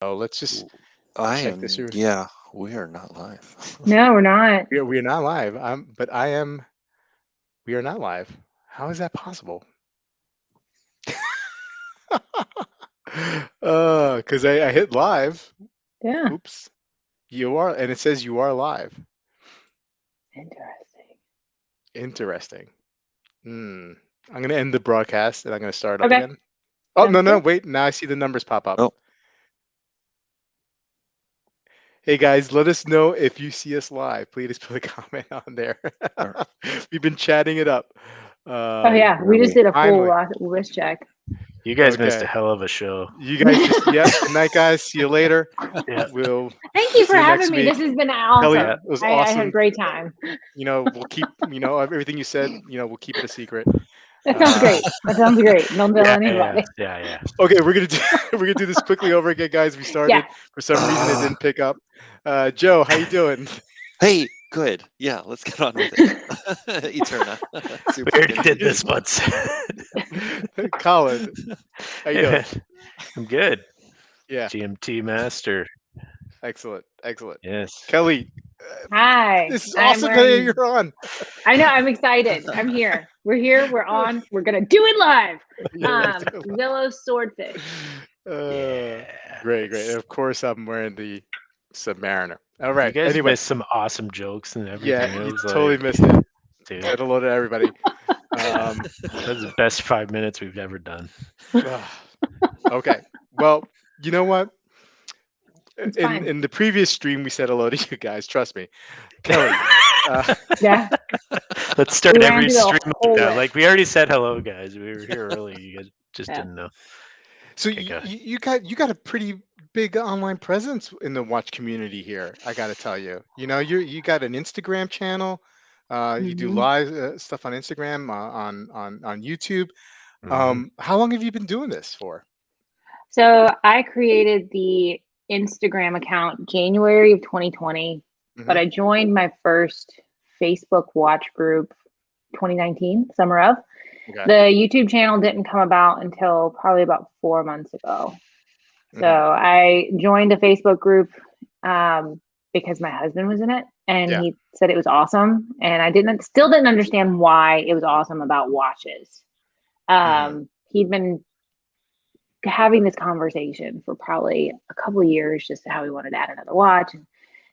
Oh, let's just I check this am, here. yeah, we are not live. No, we're not. We are not live. But I am. We are not live. How is that possible? Because I hit live. Yeah. Oops. You are, and it says you are live. Interesting. Interesting. Hmm. I'm gonna end the broadcast and I'm gonna start up Okay. again. Oh no Sounds no good. wait! Now I see the numbers pop up. Oh, Hey guys, let us know if you see us live. Please put a comment on there. are, We've been chatting it up. Oh yeah, we just really? did a full Finally. wrist check. You guys missed a Okay. hell of a show. You guys just yep. Good night, guys. See you later. Yeah. We'll Thank you for see you having next me. This week. has been Kelly, Yeah. awesome. it was I had a awesome. great time. We'll keep everything you said. We'll keep it a secret. That sounds Uh, great. That sounds great. Don't tell Yeah, anybody. yeah. okay, we're gonna do we're gonna do this quickly over again, guys. We started Yes. for some reason it didn't pick up. Joe, how you doing? Hey, good. Yeah, let's get on with it. Eterna. We Super already good. did this once. Colin, how you Hey, doing? man. I'm good. Yeah, GMT master. excellent, excellent. Yes. Kelly, Hi. this is I'm awesome that wearing. you're on. I know. I'm excited. I'm here. We're here. We're on. We're gonna do it live. Yeah, we're doing Zelos Swordfish. Uh, great, great. And Yes. of course, I'm wearing the Submariner. All You right. guys Anyway, missed some awesome jokes and yeah, everything. It you was totally like, missed it. dude, Said hello to everybody. Um, that's the best 5 minutes we've ever done. ugh, okay. Well, you know what? It's In fine. in the previous stream, we said hello to you guys. Trust me, Kelly. Uh, Yeah. Let's We start ran every through the stream like whole that. list. Like we already said hello, guys. We were here early. You guys just Yeah. didn't know. so Okay, go. you got a pretty big online presence in the watch community here. I got to tell you. You got an Instagram channel. You do hmm live stuff on Instagram, on YouTube. Hmm. How long have you been doing this for? So I created the Instagram account January of 2020, but Hmm. I joined my first Facebook watch group 2019, summer of. Okay. The YouTube channel didn't come about until probably about 4 months ago. So Hmm. I joined a Facebook group because my husband was in it and Yeah. he said it was awesome. And I still didn't understand why it was awesome about watches. Hmm. He'd been having this conversation for probably a couple of years, just how he wanted to add another watch. And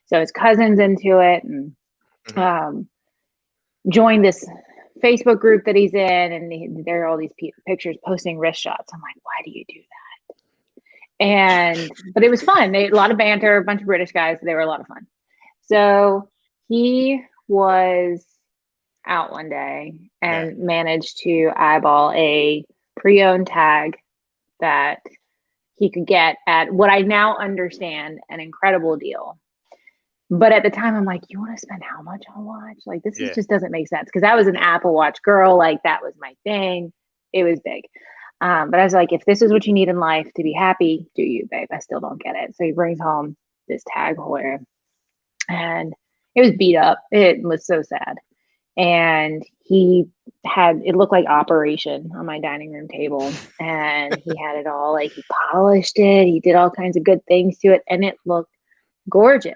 so his cousin's into it and Hmm. um, joined this Facebook group that he's in, and there are all these pictures posting wrist shots. I'm like, why do you do that? But it was fun. A lot of banter, a bunch of British guys. They were a lot of fun. So he was out one day Yeah. and managed to eyeball a pre-owned tag that he could get at what I now understand an incredible deal. But at the time, I'm like, you want to spend how much on a watch? Like, Yeah. just doesn't make sense because I was an Yeah. Apple Watch girl. Like, that was my thing. It was big. But I was like, if this is what you need in life to be happy, do you, babe? I still don't get it. So he brings home this tag Heuer, and it was beat up. It was so sad. And he had it looked like Operation on my dining room table, and he had it all like he polished it. He did all kinds of good things to it, and it looked gorgeous.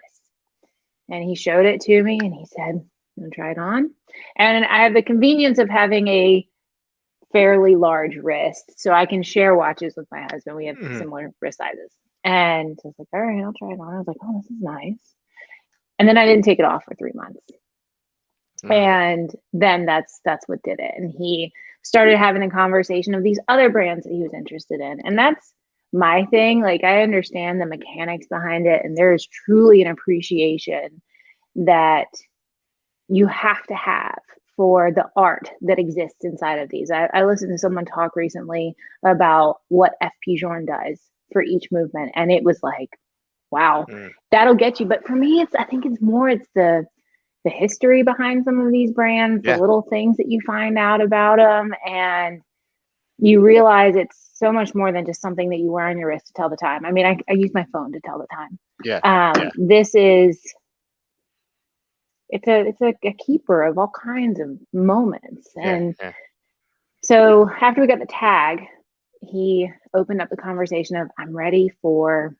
And he showed it to me, and he said, "I'm gonna try it on." And I have the convenience of having a fairly large wrist, so I can share watches with my husband. We have Hmm. similar wrist sizes. And I was like, all right, I'll try it on. I was like, oh, this is nice. And then I didn't take it off for 3 months. Hmm. And then that's what did it. And he started having a conversation of these other brands that he was interested in. And that's my thing. Like I understand the mechanics behind it, and there is truly an appreciation that you have to have for the art that exists inside of these. I listened to someone talk recently about what FP Journe does for each movement, and it was like, wow, Hmm. that'll get you. But for me, I think it's the history behind some of these brands, the Yeah. little things that you find out about them, and you realize it's so much more than just something that you wear on your wrist to tell the time. I mean, I use my phone to tell the time. Yeah. Yeah. This is it's a keeper of all kinds of moments. Yeah. And Yeah. so after we got the tag, he opened up the conversation of I'm ready for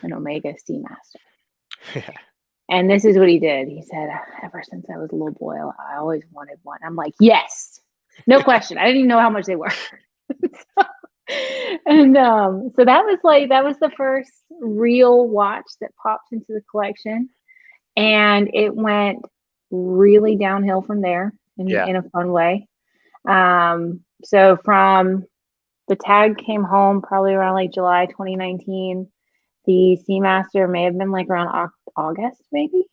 an Omega Seamaster. Yeah. And this is what he did. He said, ever since I was a little boy, I always wanted one. I'm like, yes, no question. I didn't even know how much they were. And so that was the first real watch that popped into the collection. And it went really downhill from there in a fun way. So from the tag came home probably around like July 2019. The Seamaster may have been like around August, maybe.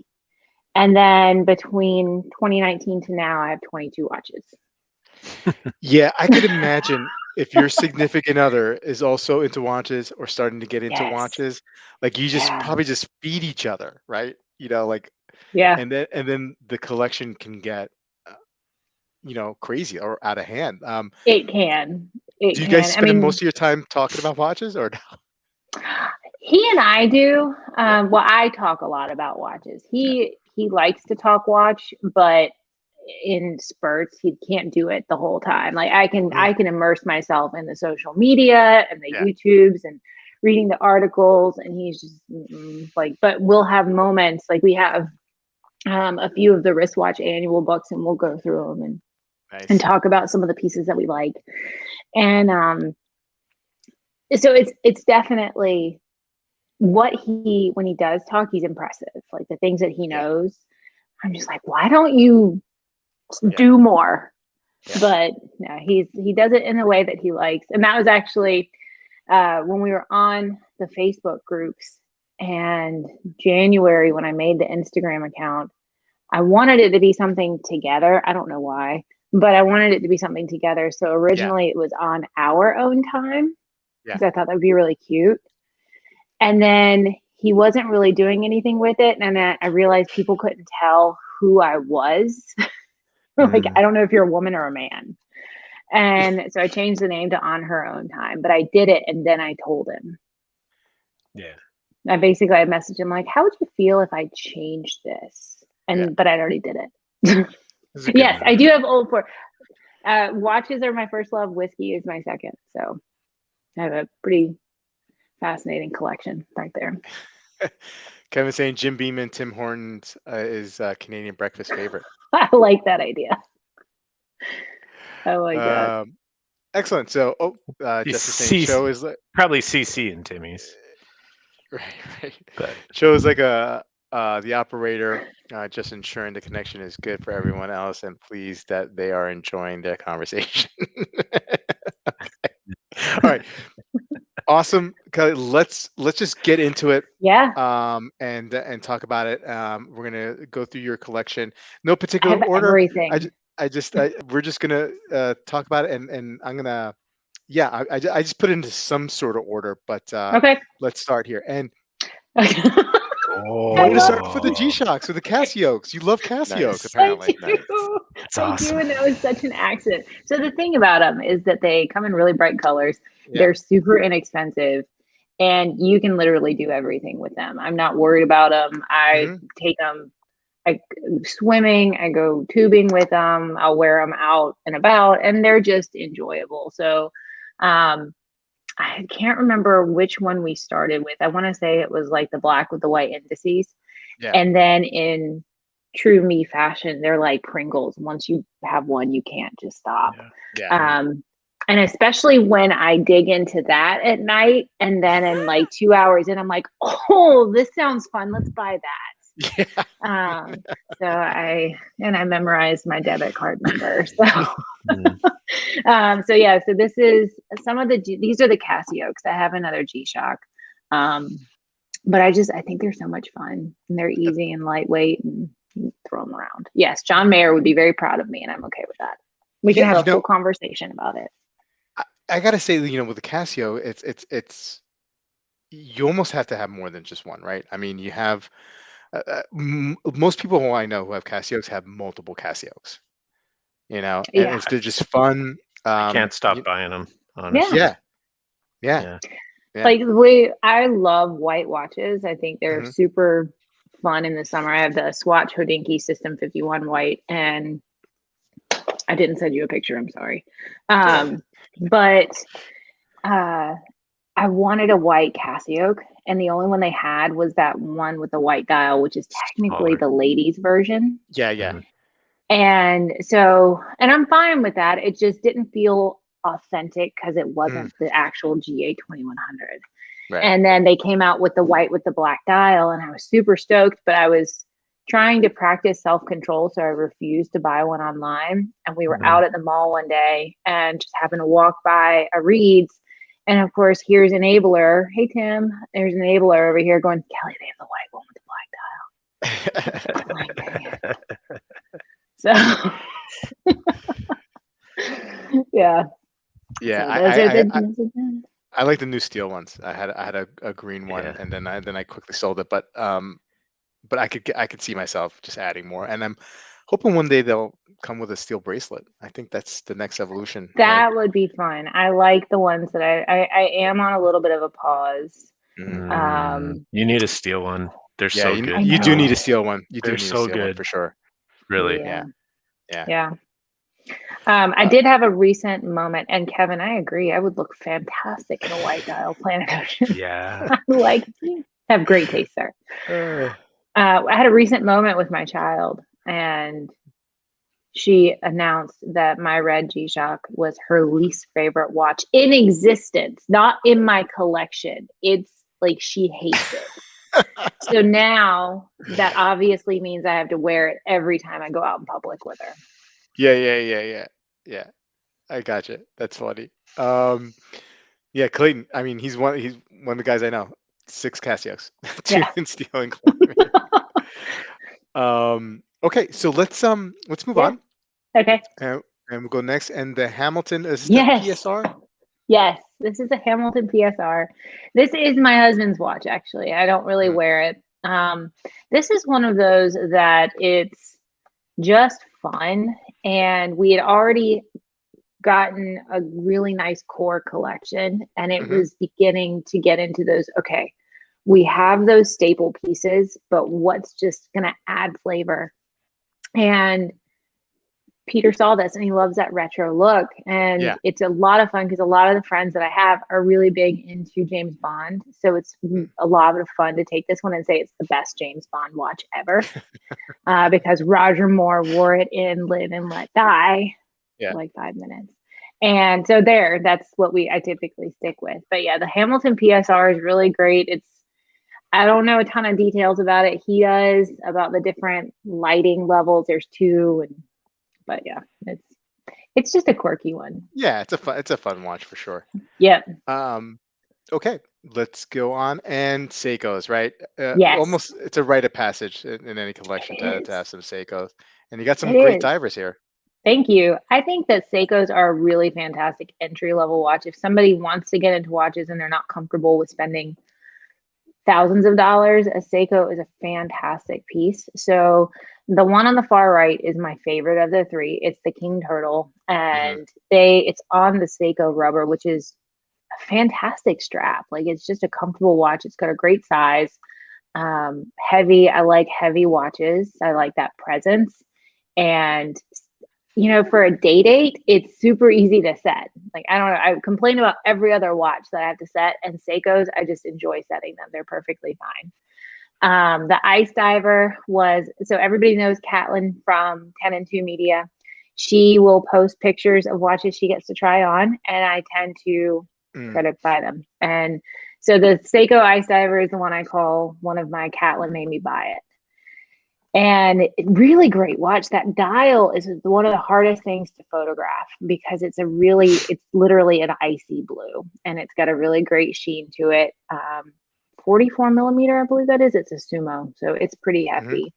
And then between 2019 to now, I have 22 watches. Yeah, I could imagine if your significant other is also into watches or starting to get into watches, like you just probably just feed each other, right? You know, like and then the collection can get crazy or out of hand. It can. Do you guys spend most of your time talking about watches or no? He and I do. Well, I talk a lot about watches. He likes to talk watch, but in spurts. He can't do it the whole time. Like I can immerse myself in the social media and the YouTubes and reading the articles, and he's just like, but we'll have moments like we have a few of the wristwatch annual books, and we'll go through them and talk about some of the pieces that we like. And so it's definitely when he does talk, he's impressive. Like the things that he knows, I'm just like, why don't you do more? But no, he does it in a way that he likes. And that was actually when we were on the Facebook groups, and January when I made the Instagram account, I wanted it to be something together. I don't know why, but I wanted it to be something together. So originally it was on our own time because I thought that would be really cute. And then he wasn't really doing anything with it. And then I realized people couldn't tell who I was. Like, I don't know if you're a woman or a man. And so I changed the name to On Her Own Time, but I did it. And then I told him. Yeah. I messaged him like, how would you feel if I changed this? But I already did it. Yes, I do have old for watches are my first love. Whiskey is my second. So I have a pretty fascinating collection right there. Kevin saying Jim Beam and Tim Hortons is Canadian breakfast favorite. I like that idea. I like that. Excellent. So, just the same show is like probably CC and Timmy's. Right. But show is like the operator just ensuring the connection is good for everyone else and pleased that they are enjoying their conversation. All right. Awesome. Let's just get into it. Yeah. And talk about it. We're gonna go through your collection. No particular order. Everything. We're just gonna talk about it, and I'm gonna. Yeah, I just put it into some sort of order, but okay. Let's start here. And we're gonna start off with the G-Shocks, with the Casios. You love Casios, apparently. That's awesome. I do, and that was such an accident. So the thing about them is that they come in really bright colors. Yeah. They're super inexpensive, and you can literally do everything with them. I'm not worried about them. I take them. I swimming. I go tubing with them. I'll wear them out and about, and they're just enjoyable. So, I can't remember which one we started with. I want to say it was like the black with the white indices. Yeah. And then in true me fashion, they're like Pringles. Once you have one, you can't just stop. Yeah. And especially when I dig into that at night, and then in like 2 hours in, I'm like, oh, this sounds fun. Let's buy that. Yeah. So I memorized my debit card number. So, so this is these are the Casio, because I have another G-Shock. But I think they're so much fun, and they're easy and lightweight, and you throw them around. Yes, John Mayer would be very proud of me, and I'm okay with that. We can have a full conversation about it. I gotta say, with the Casio, it's you almost have to have more than just one, right? I mean, you have most people who I know who have Casios have multiple Casios. And they're just fun. I can't stop buying them. Honestly. Yeah. Like I love white watches. I think they're super fun in the summer. I have the Swatch Hodinkee System 51 white, and I didn't send you a picture. I'm sorry. But I wanted a white Casio, and the only one they had was that one with the white dial, which is technically Smaller. the ladies version. Yeah, yeah. Mhm. And so, and I'm fine with that. It just didn't feel authentic because it wasn't the actual GA 2100. Right. And then they came out with the white with the black dial, and I was super stoked, but I was trying to practice self-control, so I refused to buy one online. And we were out at the mall one day and just happened to walk by a Reed's, and of course here's Enabler. Hey Tim, there's Enabler over here going, Kelly, they have the white one with the black dial. I'm like, dang it. So yeah. Yeah, So I like the new steel ones. I had a green one, and then I quickly sold it. But I could see myself just adding more, and I'm hoping one day they'll come with a steel bracelet. I think that's the next evolution. that would be fun. I like the ones that I am on a little bit of a pause. You need a steel one. They're Yeah, so good. you do need a steel one. You do They're need so a steel one good. for sure. Really. Yeah. I did have a recent moment, and Kevin, I agree. I would look fantastic in a white dial Planet Ocean. Yeah. I have great taste there. I had a recent moment with my child, and she announced that my red G-Shock was her least favorite watch in existence, not in my collection. It's like she hates it. So now that obviously means I have to wear it every time I go out in public with her. Yeah. I gotcha. That's funny. Yeah, Clayton. I mean, he's one of the guys I know. 6 Casios, 2 in steel and okay, so let's move on. Okay. And we'll go next. And the Hamilton is Yes. the PSR? Yes, this is a Hamilton PSR. This is my husband's watch, actually. I don't really wear it. This is one of those that it's just fun. And we had already gotten a really nice core collection, and it was beginning to get into those, okay, we have those staple pieces, but what's just going to add flavor? And Peter saw this and he loves that retro look. And it's a lot of fun because a lot of the friends that I have are really big into James Bond. So it's a lot of fun to take this one and say it's the best James Bond watch ever. Because Roger Moore wore it in Live and Let Die for like 5 minutes. And so that's what I typically stick with. But yeah, the Hamilton PSR is really great. I don't know a ton of details about it. He does, about the different lighting levels. There's 2, but yeah, it's just a quirky one. Yeah, it's a fun watch for sure. Yep. Okay, let's go on. And Seikos, right? Yes. Almost, it's a rite of passage in any collection to have some Seikos. And you got some great divers here. Thank you. I think that Seikos are a really fantastic entry-level watch. If somebody wants to get into watches and they're not comfortable with spending thousands of dollars, a Seiko is a fantastic piece. So the one on the far right is my favorite of the 3. It's the King Turtle, and it's on the Seiko rubber, which is a fantastic strap. Like, it's just a comfortable watch. It's got a great size, heavy. I like heavy watches. I like that presence. And for a day date, it's super easy to set. Like, I don't know. I complain about every other watch that I have to set, and Seikos, I just enjoy setting them. They're perfectly fine. The Ice Diver so everybody knows Catlin from 10 and 2 Media. She will post pictures of watches she gets to try on, and I tend to try to buy them. And so the Seiko Ice Diver is the one I call one of my Catlin made me buy it. And really great watch. That dial is one of the hardest things to photograph because it's literally an icy blue, and it's got a really great sheen to it. 44 millimeter, I believe that is. It's a Sumo, so it's pretty hefty.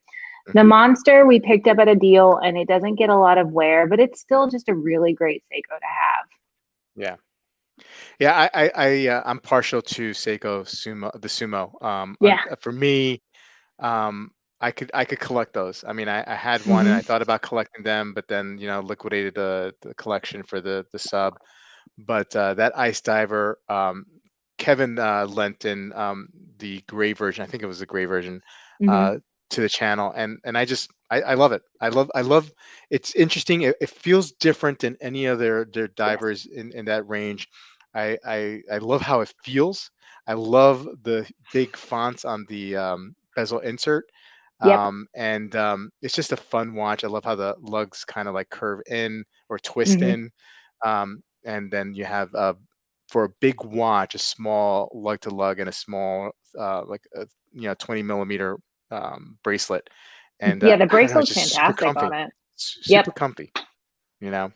The Monster we picked up at a deal, and it doesn't get a lot of wear, but it's still just a really great Seiko to have. Yeah, I'm partial to Seiko the Sumo. For me, I could collect those. I mean, I had one and I thought about collecting them, but then liquidated the collection for the sub. But that Ice Diver, Kevin lent in the gray version. I think it was the gray version to the channel, and I love it. I love. It's interesting. It feels different than any other their divers in that range. I love how it feels. I love the big fonts on the bezel insert. Yep. It's just a fun watch. I love how the lugs kind of like curve in or twist in. And then you have for a big watch, a small lug to lug and a small like a 20 millimeter bracelet. And yeah, the I don't know, it's bracelet's just super fantastic comfy. on it. Super comfy, you know.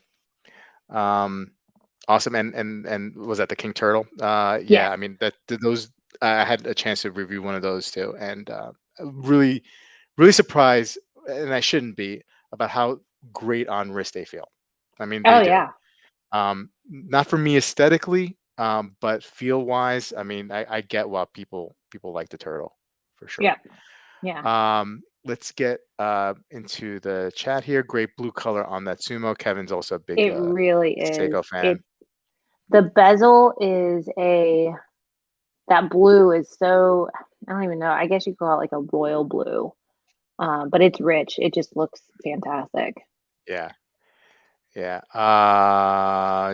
Awesome. And was that the King Turtle? Yeah, Yes. I mean those I had a chance to review one of those too, and really, really surprised, and I shouldn't be, about how great on wrist they feel. I mean, they Oh do. yeah. Not for me aesthetically, but feel wise, I mean, I get why people like the Turtle for sure. Yeah. Yeah. Let's get into the chat here. Great blue color on that Sumo. Kevin's also a big It really is. Seiko fan. The bezel is that blue is so, I don't even know. I guess you could call it like a royal blue. But it's rich. It just looks fantastic. Yeah. Yeah.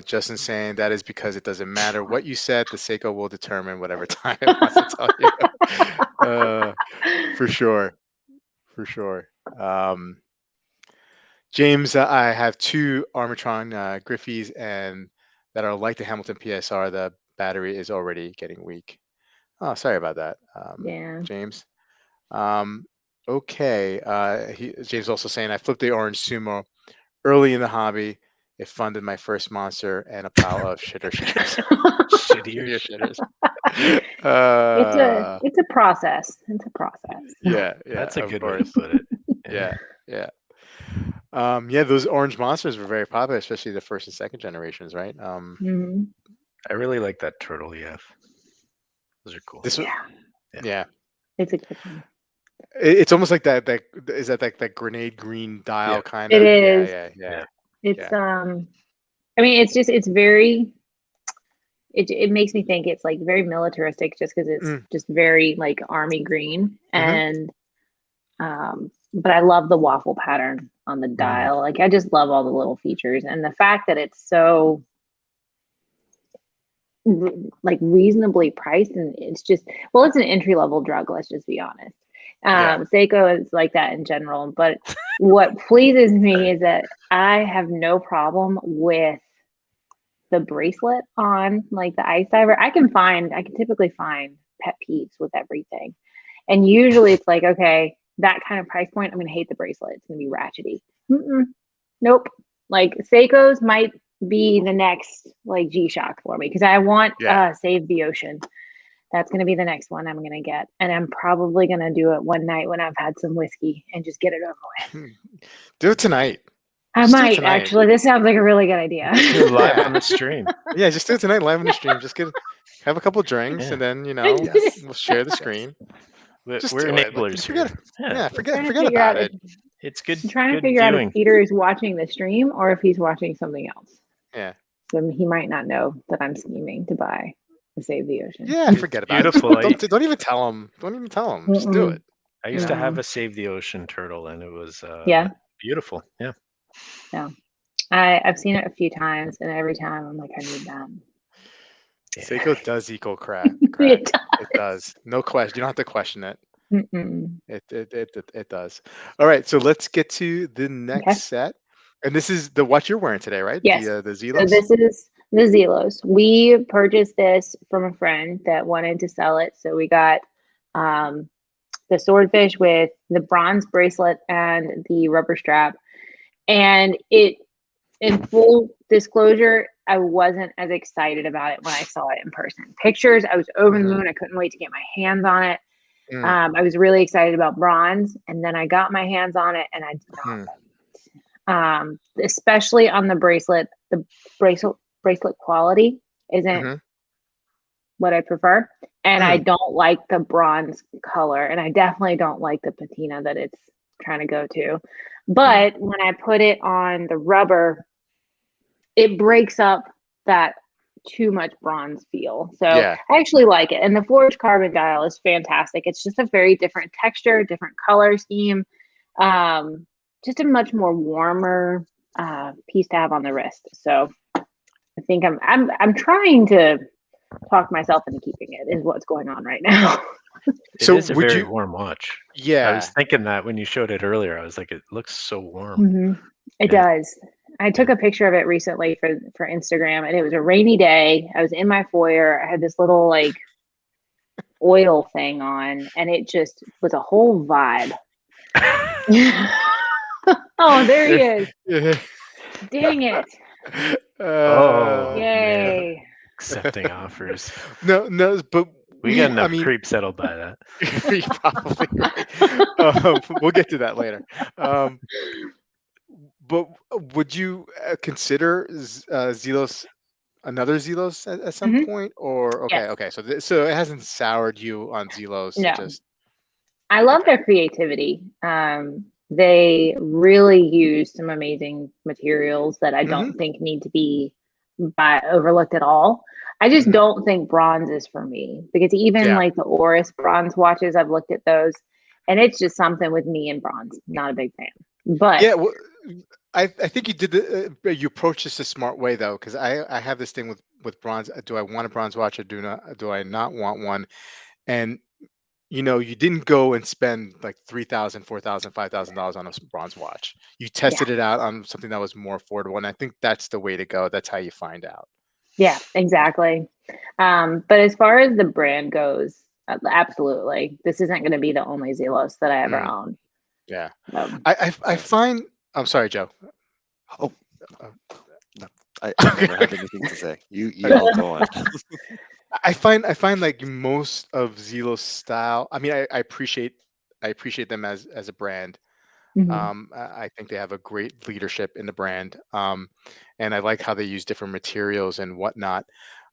Justin saying that is because it doesn't matter what you said, the Seiko will determine whatever time it wants to tell you. For sure. For sure. James, I have two Armatron Griffies, and that are like the Hamilton PSR. The battery is already getting weak. Oh, sorry about that, Yeah. James. Okay. James also saying I flipped the orange Sumo early in the hobby. It funded my first monster and a pile of shitters. Shittier shitters. It's a process. It's a process. Yeah. That's a of good way course. to put it. Yeah. Yeah, those orange monsters were very popular, especially the first and second generations, right? I really like that turtle EF. Those are cool. Yeah. It's a good one. It's almost like that is that grenade green dial kind It of. is. Yeah. It's I mean, it's very. It makes me think it's like very militaristic, just because it's just very like army green, and but I love the waffle pattern on the dial. Like I just love all the little features, and the fact that it's so like reasonably priced, and it's just, well, it's an entry level drug, let's just be honest. Seiko is like that in general, but what pleases me is that I have no problem with the bracelet on like the ice diver. I can typically find pet peeves with everything, and usually it's like, okay, that kind of price point, I'm gonna hate the bracelet, it's gonna be ratchety. Nope. Like Seiko's might be the next like G-Shock for me, because I want Save the Ocean. That's going to be the next one I'm going to get, and I'm probably going to do it one night when I've had some whiskey and just get it over with. Do it tonight. I might actually. This sounds like a really good idea. Live on the stream. Yeah, just do it tonight live on the stream. Just have a couple drinks, and then we'll share the screen. We're enablers here. Forget about it. It's good. I'm trying to figure out if Peter is watching the stream or if he's watching something else. Yeah. So he might not know that I'm scheming to buy the Save the Ocean. Yeah, forget about it. Don't even tell him. Don't even tell him. Just do it. I used to have a Save the Ocean turtle, and it was beautiful. Yeah. Yeah. I've seen it a few times, and every time I'm like, I need that. Yeah. Seiko does equal crack. It does. No question. You don't have to question it. It does. All right, so let's get to the next set, and this is the watch you're wearing today, right? Yes. The Zelos. So this is the Zelos. We purchased this from a friend that wanted to sell it, so we got the Swordfish with the bronze bracelet and the rubber strap. And in full disclosure, I wasn't as excited about it when I saw it in person. Pictures, I was over the moon. I couldn't wait to get my hands on it. I was really excited about bronze, and then I got my hands on it, and I did not like it. Especially on the bracelet. The bracelet quality isn't what I prefer, and I don't like the bronze color, and I definitely don't like the patina that it's trying to go to. But when I put it on the rubber, it breaks up that too much bronze feel. So I actually like it. And the forged carbon dial is fantastic. It's just a very different texture, different color scheme. Just a much more warmer piece to have on the wrist. So I think I'm trying to talk myself into keeping it is what's going on right now. It So is a would very you? warm watch. I Yeah. was thinking that when you showed it earlier, I was like, it looks so warm. Mhm. It Yeah. does. I took a picture of it recently for Instagram, and it was a rainy day. I was in my foyer. I had this little like oil thing on, and it just was a whole vibe. Oh, there he is. Yeah. Dang it. Oh, man. Yay. Accepting offers. No, but We got I enough mean, creep settled by that. you're probably right. We'll get to that later. But would you consider Zelos another Zelos at some Mhm. point, or Yes. okay, so it hasn't soured you on Zelos. No. It just I love okay. their creativity. They really use some amazing materials that I Mhm. don't think need to be overlooked at all. I just Mhm. don't think bronze is for me because even Yeah. like the Oris bronze watches, I've looked at those, and it's just something with me and bronze. Not a big fan. But Yeah, well, I think you did you approached this a smart way though, because I have this thing with bronze. Do I want a bronze watch or do I not want one? And you didn't go and spend like $3,000, $4,000, $5,000 on a bronze watch. You yeah, tested it out on something that was more affordable, and I think that's the way to go. That's how you find out. yeah, exactly. But as far as the brand goes, absolutely, this isn't going to be the only Zelos that I ever Mm, own. yeah, Um, I find. I'm sorry, Joe. Oh, Uh, no, I never have anything to say. You Okay. all go on. I find like most of Zelos style. I mean, I appreciate them as a brand. mhm, I think they have a great leadership in the brand, and I like how they use different materials and whatnot,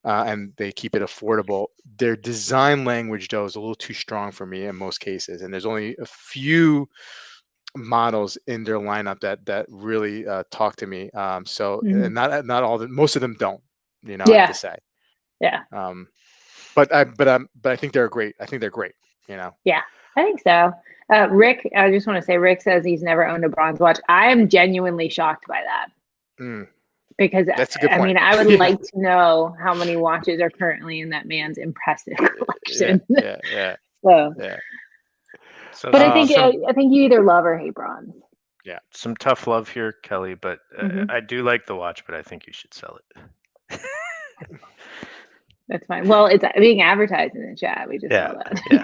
and they keep it affordable. Their design language, though, is a little too strong for me in most cases, and there's only a few models in their lineup that really talk to me. So, mhm. and not all the most of them don't. I have to Yeah, say. yeah, Um, but I think they're great. I think they're great. You know. yeah. I think so. Rick, I just want to say, Rick says he's never owned a bronze watch. I am genuinely shocked by that Mm, because that's a good I point. mean, I would Yeah. like to know how many watches are currently in that man's impressive Yeah. collection. Yeah. So, Yeah. So but I Um, think I think you either love or hate bronze. yeah. some tough love here, Kelly, but Hmm. I do like the watch, but I think you should sell it. That's fine. Well, it's being advertised in the chat. We just Yeah, saw that. yeah.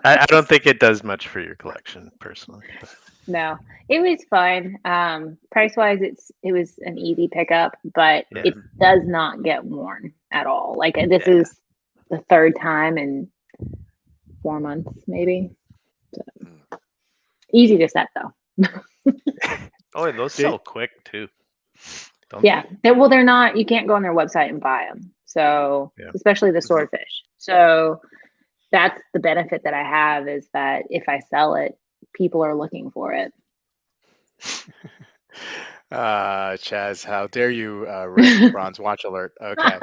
I don't think it does much for your collection, personally. No, it was fun. Price wise, it was an easy pickup, but Yeah. it does not get worn at all. Like this Yeah. is the third time in 4 months, maybe. So, easy to set though. Oh, and those They- sell quick too. Don't Yeah, they're not. You can't go on their website and buy them. So Yeah. especially the swordfish. So that's the benefit that I have is that if I sell it, people are looking for it. Chaz, how dare you, Rick? Bronze watch alert. Okay.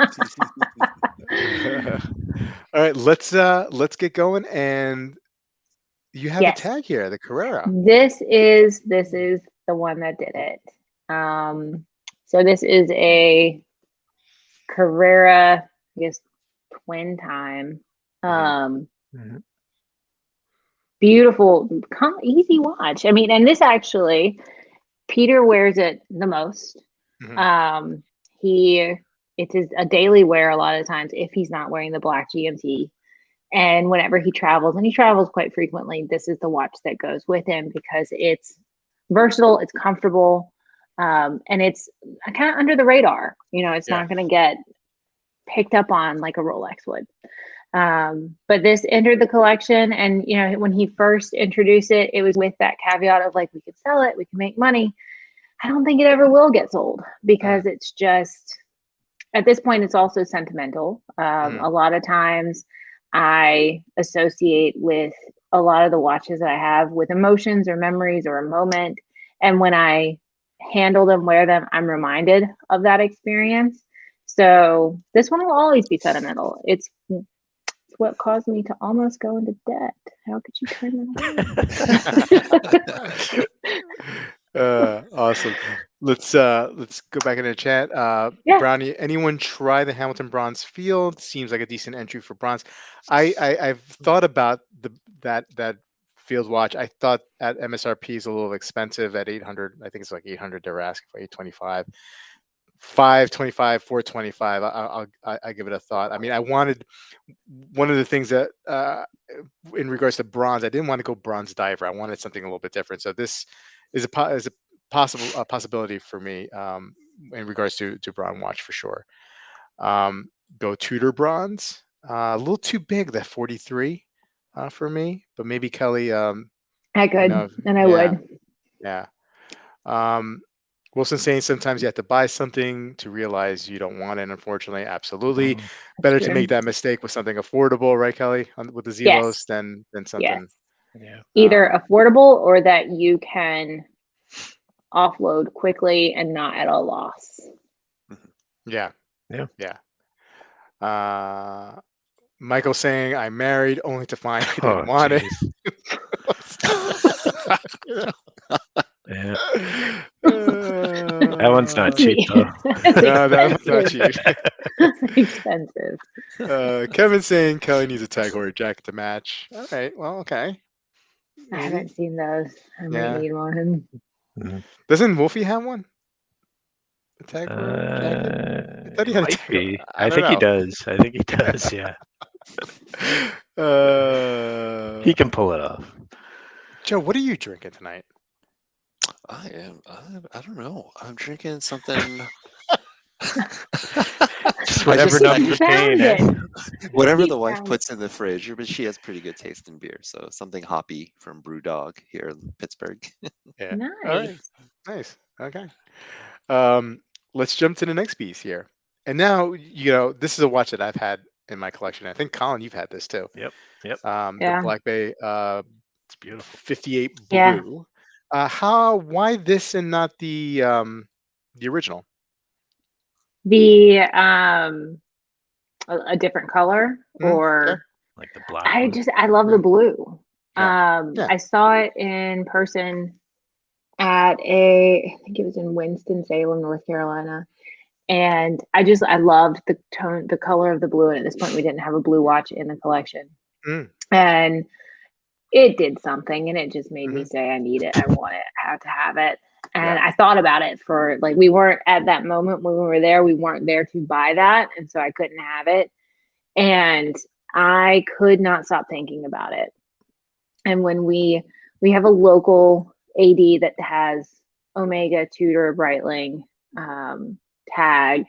All right, let's get going. And you have a Yes. tag here, the Carrera. This is the one that did it. So this is a Carrera, I guess, twin time. Mhm. Beautiful, easy watch. I mean, and this actually, Peter wears it the most. Mhm. It's a daily wear a lot of times if he's not wearing the black GMT. And whenever he travels, and he travels quite frequently, this is the watch that goes with him because it's versatile, it's comfortable, and it's kind of under the radar. It's Yeah. not going to get picked up on like a Rolex would. But this entered the collection, and when he first introduced it, it was with that caveat of like we could sell it, we can make money. I don't think it ever will get sold because it's just at this point it's also sentimental. Mhm. A lot of times I associate with a lot of the watches that I have with emotions or memories or a moment, and when I handle them, wear them, I'm reminded of that experience. So this one will always be sentimental. It's what caused me to almost go into debt. How could you turn that away? Awesome. Let's go back into the chat. Yeah. Brownie, anyone try the Hamilton Bronze Field? Seems like a decent entry for bronze. I've thought about that field watch. I thought at MSRP is a little expensive at 800. I think it's like 800 they're asking for 825. 525, 425. I give it a thought. I mean, I wanted one of the things that in regards to bronze, I didn't want to go bronze diver. I wanted something a little bit different. So this is a possibility for me in regards to bronze watch for sure. Go Tudor bronze. A little too big, that 43 for me, but maybe Kelly. I could, and I yeah, would. yeah. Wilson saying sometimes you have to buy something to realize you don't want it. Unfortunately, absolutely. Better to make that mistake with something affordable, right, Kelly? With the Zelos than something. Yeah. Either affordable or that you can offload quickly and not at a loss. Yeah. Michael saying I'm married only to find I didn't want it. Yeah. That one's not cheap though. No, that one's not cheap. Expensive. Kevin saying Kelly needs a tag or a jacket to match. All right, well, okay. I haven't seen those. I might need one. Doesn't Wolfie have one? A tag or jacket? I thought he had a tag. I think he does. I think he does. Yeah. He can pull it off. Joe, what are you drinking tonight? I don't know. I'm drinking something. Just whatever numbers pain. Whatever the wife puts in the fridge, but she has pretty good taste in beer. So something hoppy from Brewdog here in Pittsburgh. Yeah. Nice. All right. Nice. Okay. Let's jump to the next piece here. And now, this is a watch that I've had in my collection. I think Colin, you've had this too. Yep. The Black Bay. It's beautiful. 58 blue. Yeah. Why this and not the original? The a different color or like the black. I love the blue. I saw it in person at I think it was in Winston-Salem, North Carolina. And I loved the color of the blue. And at this point, we didn't have a blue watch in the collection. And it did something, and it just made me say, I need it. I want it. I have to have it. And I thought about it for we weren't at that moment when we were there. We weren't there to buy that. And so I couldn't have it. And I could not stop thinking about it. And when we have a local AD that has Omega, Tudor, Breitling, Tag,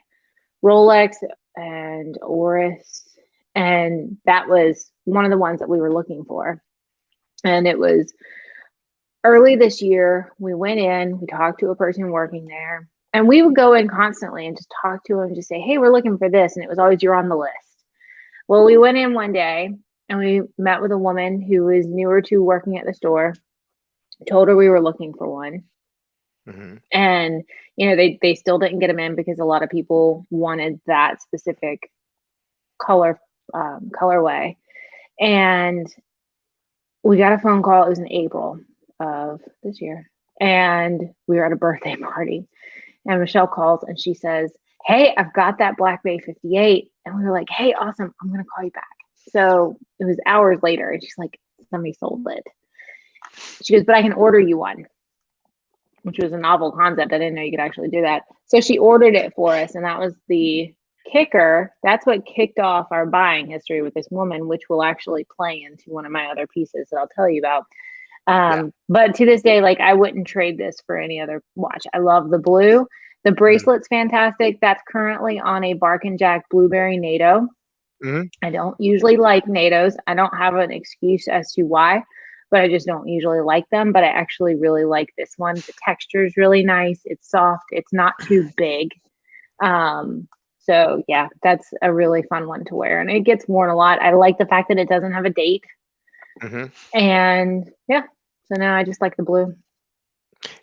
Rolex, and Oris. And that was one of the ones that we were looking for. And it was early this year. We went in, we talked to a person working there, and we would go in constantly and just talk to them, just say, hey, we're looking for this. And it was always, you're on the list. Well, we went in one day and we met with a woman who was newer to working at the store, told her we were looking for one. And, they still didn't get them in because a lot of people wanted that specific colorway. And we got a phone call. It was in April of this year. And we were at a birthday party. And Michelle calls and she says, hey, I've got that Black Bay 58. And we were like, hey, awesome. I'm going to call you back. So it was hours later. And she's like, somebody sold it. She goes, but I can order you one, which was a novel concept. I didn't know you could actually do that. So she ordered it for us. And that was the kicker. That's what kicked off our buying history with this woman, which will actually play into one of my other pieces that I'll tell you about. But to this day, I wouldn't trade this for any other watch. I love the blue. The bracelet's fantastic. That's currently on a Bark and Jack Blueberry NATO. I don't usually like NATOs. I don't have an excuse as to why, but I just don't usually like them. But I actually really like this one. The texture is really nice. It's soft. It's not too big. So yeah, that's a really fun one to wear, and it gets worn a lot. I like the fact that it doesn't have a date. And yeah, so now I just like the blue.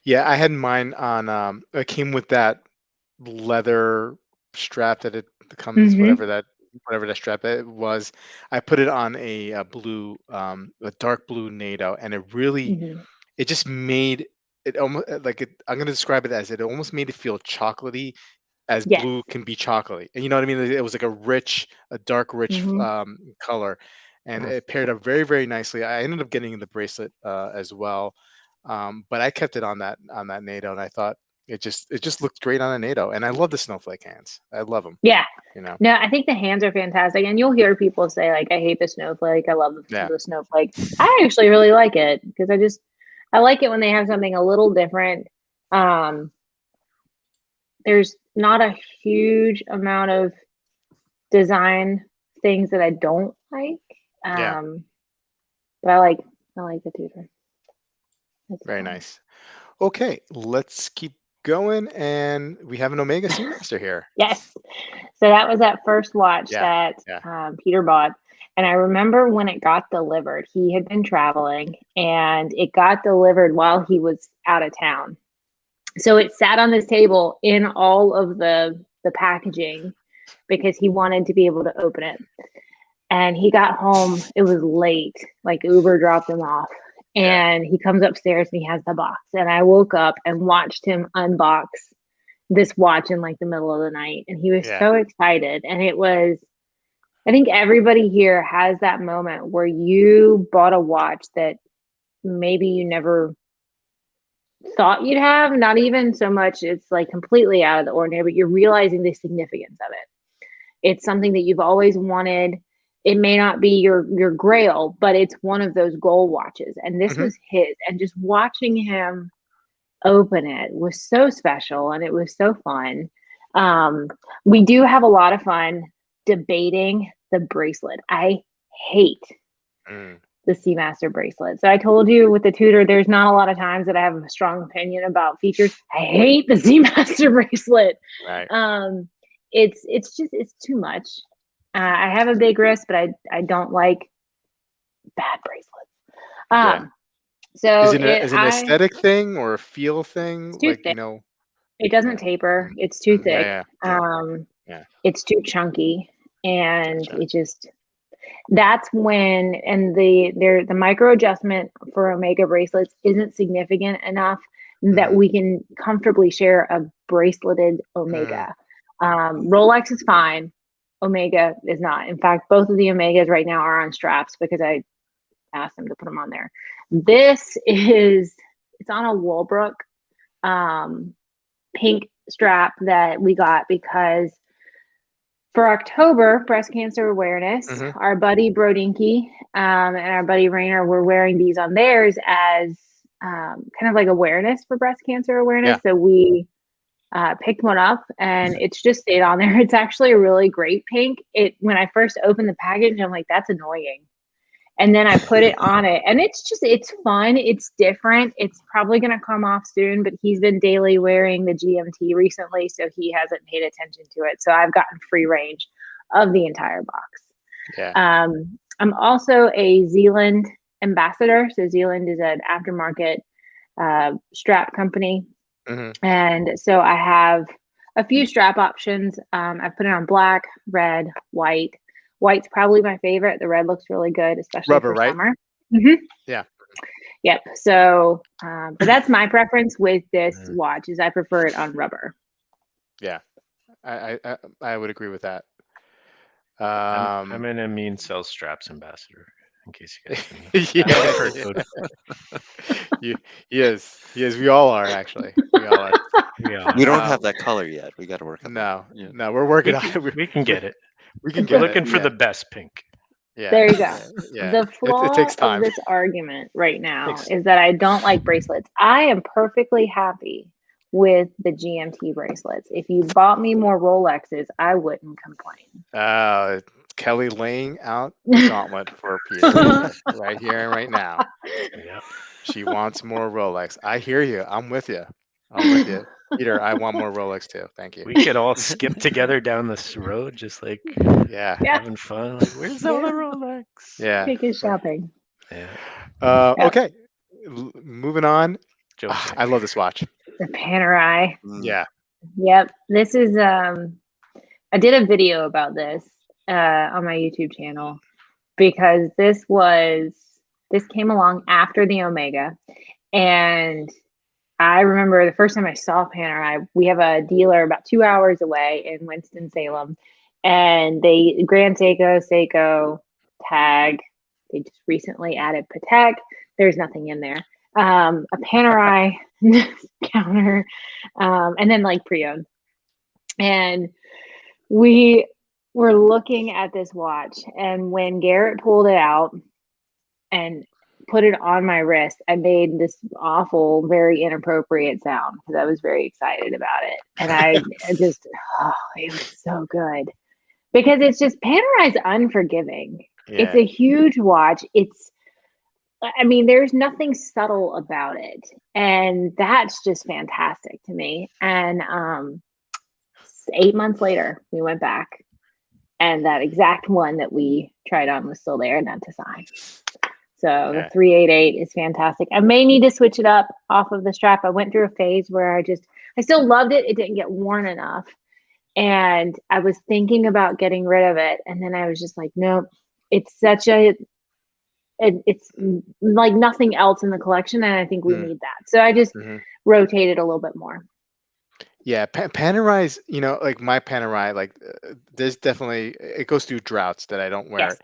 Yeah, I had mine on. It came with that leather strap that it comes, whatever that strap it was. I put it on a blue, a dark blue NATO, and it really, it just made it almost I'm gonna describe it as it almost made it feel chocolatey, as Yes. blue can be chocolatey. And you know what I mean? It was like a dark, rich color, and it paired up very, very nicely. I ended up getting the bracelet as well, but I kept it on that NATO, and I thought it just looked great on a NATO. And I love the snowflake hands. I love them. Yeah. You know. No, I think the hands are fantastic, and you'll hear people say like, "I hate the snowflake. I love the snowflake." I actually really like it because I like it when they have something a little different. There's not a huge amount of design things that I don't like. But I like the Tudor. Very nice. Okay, let's keep going, and we have an Omega Seamaster here. Yes. So that was that first watch that Peter bought. And I remember when it got delivered, he had been traveling and it got delivered while he was out of town. So it sat on this table in all of the packaging because he wanted to be able to open it. And he got home, it was late, like Uber dropped him off. And he comes upstairs and he has the box. And I woke up and watched him unbox this watch in like the middle of the night. And he was so excited. And it was, I think everybody here has that moment where you bought a watch that maybe you never thought you'd have, not even so much it's like completely out of the ordinary, but you're realizing the significance of it. It's something that you've always wanted. It may not be your grail, but it's one of those gold watches. And this was his. And just watching him open it was so special and it was so fun. We do have a lot of fun debating the bracelet. I hate the Seamaster bracelet. So I told you with the Tudor, there's not a lot of times that I have a strong opinion about features. I hate the Seamaster bracelet. Right. It's too much. I have a big wrist, but I don't like bad bracelets. So is it an aesthetic thing or a feel thing? It's too like thick. you know, it doesn't taper. It's too thick. It's too chunky, and it just. That's when, and the micro adjustment for Omega bracelets isn't significant enough that we can comfortably share a braceleted Omega. Rolex is fine. Omega is not. In fact, both of the Omegas right now are on straps because I asked them to put them on there. It's on a Walbrook pink strap that we got because for October, breast cancer awareness, our buddy Brodinky and our buddy Rainer were wearing these on theirs as kind of like awareness for breast cancer awareness. So we picked one up and it's just stayed on there. It's actually a really great pink. When I first opened the package, I'm like, that's annoying. And then I put it on it and it's fun. It's different. It's probably going to come off soon, but he's been daily wearing the GMT recently. So he hasn't paid attention to it. So I've gotten free range of the entire box. I'm also a Zealand ambassador. So Zealand is an aftermarket strap company. And so I have a few strap options. I've put it on black, red, white. White's probably my favorite. The red looks really good, especially rubber, for right? summer. Yeah. Yep. So, but that's my preference with this watch is I prefer it on rubber. Yeah, I would agree with that. I'm an Amin Sells Straps ambassador, in case you guys didn't know. Yes. We all are actually. We all are. We don't have that color yet. We got to work on that. No, we're working on it. We can get it. We can We're looking for the best pink. Yeah. There you go. Yeah. The flaw it takes time. of this argument right now is that I don't like bracelets. I am perfectly happy with the GMT bracelets. If you bought me more Rolexes, I wouldn't complain. Kelly laying out the gauntlet for Peter right here and right now. Yeah. She wants more Rolex. I hear you. I'm with you. Peter, I want more Rolex too. Thank you. We could all skip together down this road, just like having fun. Like, where's all the Rolex? Yeah. Take his shopping. Yeah. Okay. Moving on. I love this watch. The Panerai. Yeah. Yep. This is I did a video about this on my YouTube channel because this came along after the Omega, and I remember the first time I saw Panerai, we have a dealer about 2 hours away in Winston-Salem, and they Grand Seiko, Tag. They just recently added Patek. There's nothing in there. A Panerai counter, and then like pre-owned. And we were looking at this watch, and when Garrett pulled it out and put it on my wrist, I made this awful, very inappropriate sound because I was very excited about it. And I just, it was so good because it's just Panerai's unforgiving. Yeah. It's a huge watch. I mean, there's nothing subtle about it. And that's just fantastic to me. And 8 months later, we went back, and that exact one that we tried on was still there and had to sign. So the 388 is fantastic. I may need to switch it up off of the strap. I went through a phase where I still loved it. It didn't get worn enough. And I was thinking about getting rid of it. And then I was just like, no, it's it's like nothing else in the collection. And I think we need that. So I just rotated a little bit more. Yeah, Panerai's, like my Panerai, like there's definitely, it goes through droughts that I don't wear it.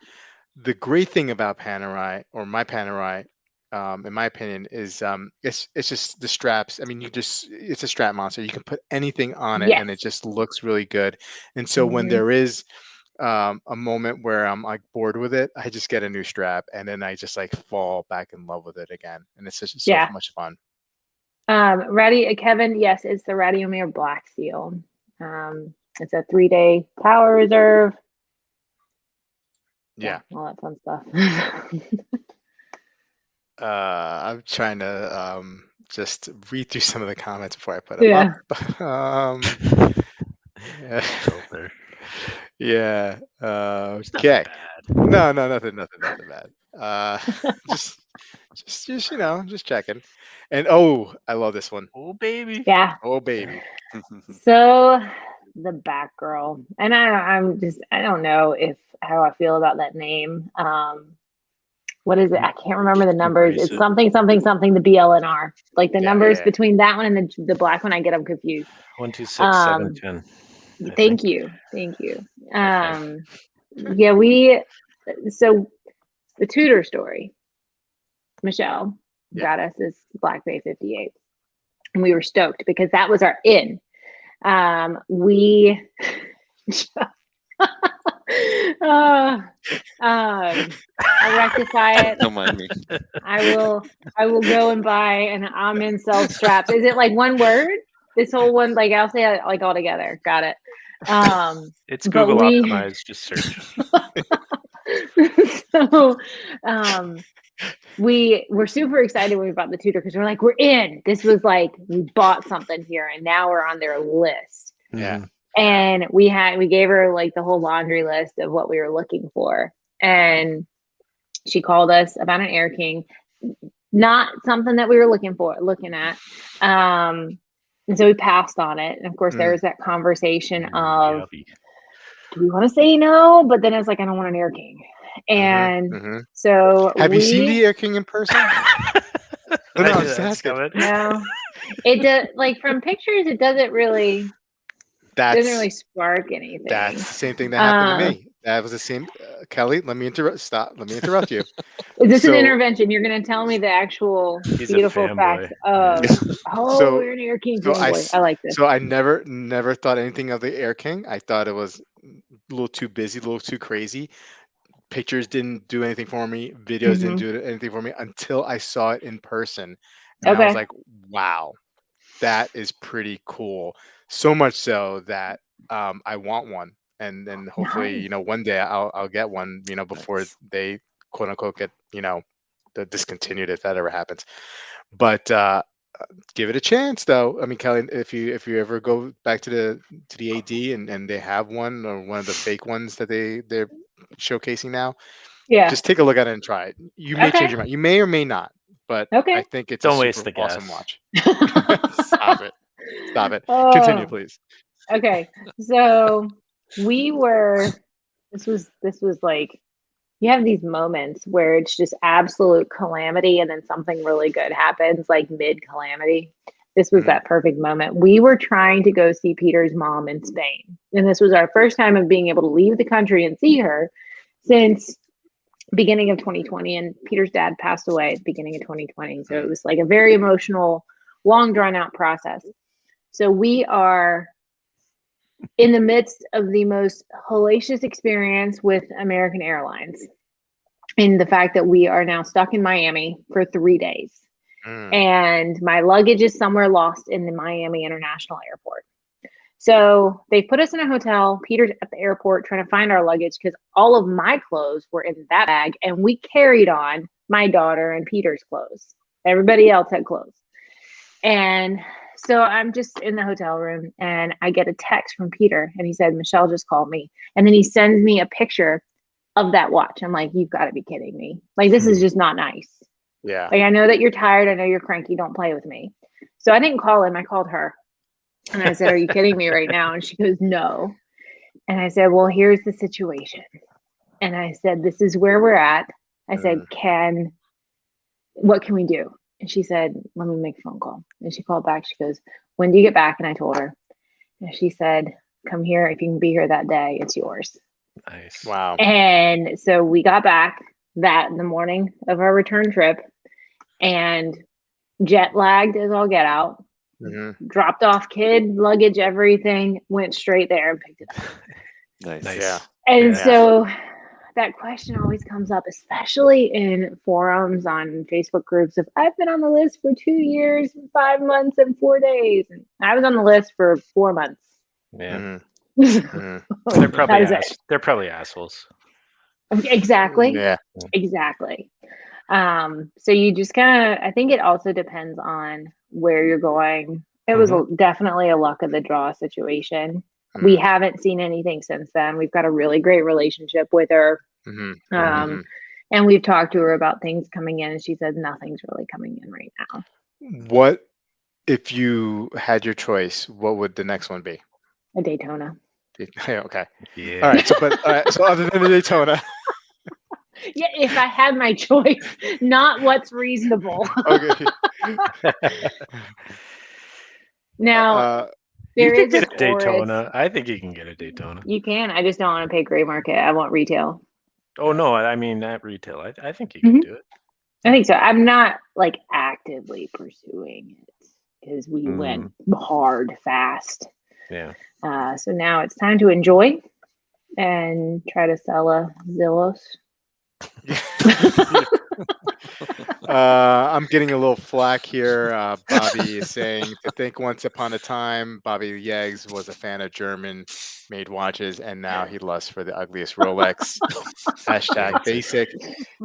The great thing about Panerai, or my Panerai, in my opinion, is it's just the straps. I mean, it's a strap monster. You can put anything on it, and it just looks really good. And so when there is a moment where I'm like bored with it, I just get a new strap, and then I just like fall back in love with it again, and it's just so much fun. Kevin, yes, it's the Radiomir Black Seal. It's a 3-day power reserve. Yeah, all that fun stuff. I'm trying to just read through some of the comments before I put them up. Yeah. Okay. No, nothing bad. Just checking. And I love this one. Oh baby. Yeah. Oh baby. So the Back Girl, and I don't know how I feel about that name. What is it? I can't remember the numbers. It's something, the BLNR. Like the numbers between that one and the black one, I get them confused. 1, 2, 6, 7, 10. Thank you. So the Tudor story, Michelle got us this Black Bay 58. And we were stoked because that was our in. I'll rectify it. Don't mind me. I will go and buy an Amin self strap. Is it like one word? This whole one, like I'll say it like all together. Got it. It's Google optimized. Just search. So we were super excited when we bought the Tudor because we're like, we're in. This was like we bought something here, and now we're on their list. Yeah. And we gave her like the whole laundry list of what we were looking for. And she called us about an Air King, not something that we were looking at. And so we passed on it. And of course, there was that conversation of, do we want to say no? But then it's like, I don't want an Air King. And so have you seen the Air King in person? No, just asking. No, it does. Like from pictures, it doesn't really. Doesn't really spark anything. That's the same thing that happened to me. That was the same. Kelly, let me interrupt you. Is this an intervention? You're going to tell me the actual beautiful facts of, we're an Air King fanboy. I like this. So I never thought anything of the Air King. I thought it was a little too busy, a little too crazy. Pictures didn't do anything for me. Videos didn't do anything for me until I saw it in person. And I was like, wow, that is pretty cool. So much so that I want one, and then hopefully, one day I'll get one, before they quote unquote get, discontinued, if that ever happens. But give it a chance, though. I mean, Kelly, if you ever go back to the AD and they have one, or one of the fake ones that they're showcasing now, just take a look at it and try it. You may change your mind. You may or may not, but I think it's Don't a waste super the awesome gas. watch. Stop it. Continue, please. Okay, so this was like, you have these moments where it's just absolute calamity, and then something really good happens, like mid calamity. This was that perfect moment. We were trying to go see Peter's mom in Spain. And this was our first time of being able to leave the country and see her since beginning of 2020. And Peter's dad passed away at the beginning of 2020. So it was like a very emotional, long drawn out process. So we are in the midst of the most hellacious experience with American Airlines, in the fact that we are now stuck in Miami for 3 days. And my luggage is somewhere lost in the Miami International Airport. So they put us in a hotel. Peter's at the airport trying to find our luggage because all of my clothes were in that bag, and we carried on my daughter and Peter's clothes. Everybody else had clothes. And so I'm just in the hotel room, and I get a text from Peter, and he said, Michelle just called me. And then he sends me a picture of that watch. I'm like, you've got to be kidding me. Like, this is just not nice. Yeah. Like, I know that you're tired. I know you're cranky. Don't play with me. So I didn't call him. I called her. And I said, are you kidding me right now? And she goes, no. And I said, well, here's the situation. And I said, this is where we're at. I said, what can we do? And she said, let me make a phone call. And she called back. She goes, when do you get back? And I told her. And she said, come here. If you can be here that day, it's yours. Nice. Wow. And so we got back the morning of our return trip, and jet lagged as all get out. Dropped off kid luggage, everything, went straight there and picked it up. Nice. Yeah. And so that question always comes up, especially in forums on Facebook groups of, I've been on the list for 2 years, 5 months, and 4 days. And I was on the list for 4 months. Yeah. They're probably assholes. Exactly. Yeah. Exactly. So you just kind of, I think it also depends on where you're going. It was definitely a luck of the draw situation. We haven't seen anything since then. We've got a really great relationship with her. And we've talked to her about things coming in, and she said nothing's really coming in right now. What, if you had your choice, what would the next one be? A Daytona. Okay. Yeah. All right. So other than the Daytona. Yeah, if I had my choice, not what's reasonable. Okay. Now, you there can is get a Daytona. I think you can get a Daytona. You can. I just don't want to pay gray market. I want retail. Oh no, I mean at retail. I think you can do it. I think so. I'm not like actively pursuing it because we went hard fast. Yeah. So now it's time to enjoy and try to sell a Zelos. I'm getting a little flack here. Bobby is saying to think once upon a time, Bobby Yeggs was a fan of German-made watches, and now he lusts for the ugliest Rolex. Hashtag basic.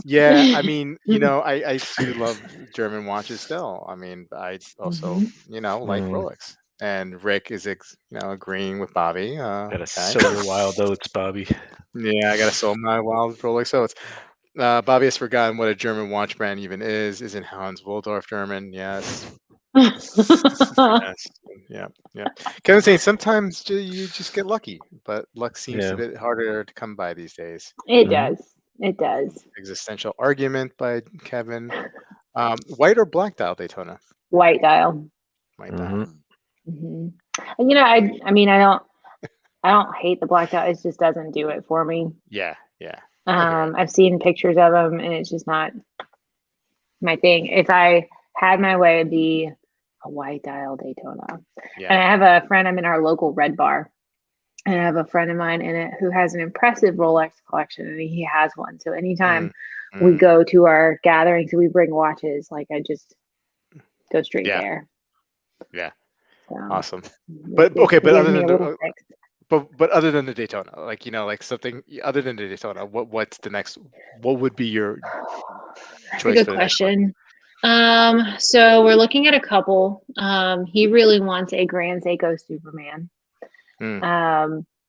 Yeah, I mean, I do love German watches still. I mean, I also, like Rolex. And Rick is, agreeing with Bobby. Gotta sell your wild oats, Bobby. Yeah, I gotta sell my wild Rolex oats. Bobby has forgotten what a German watch brand even is. Isn't Hans Waldorf German? Yes. Yes. Yeah. Kevin's saying sometimes you just get lucky, but luck seems a bit harder to come by these days. It does. It does. Existential argument by Kevin. White or black dial Daytona? White dial. White dial. And, I mean, I don't hate the black dial. It just doesn't do it for me. Yeah. I've seen pictures of them, and it's just not my thing. If I had my way, it'd be a white dial Daytona. Yeah. And I have a friend, I'm in our local Red Bar, and I have a friend of mine in it who has an impressive Rolex collection, and he has one. So anytime we go to our gatherings, we bring watches, like I just go straight there. Yeah. So, awesome. But okay, but other than But other than the Daytona, like something other than the Daytona, what's the next? What would be your choice? Good question. So we're looking at a couple. He really wants a Grand Seiko Superman.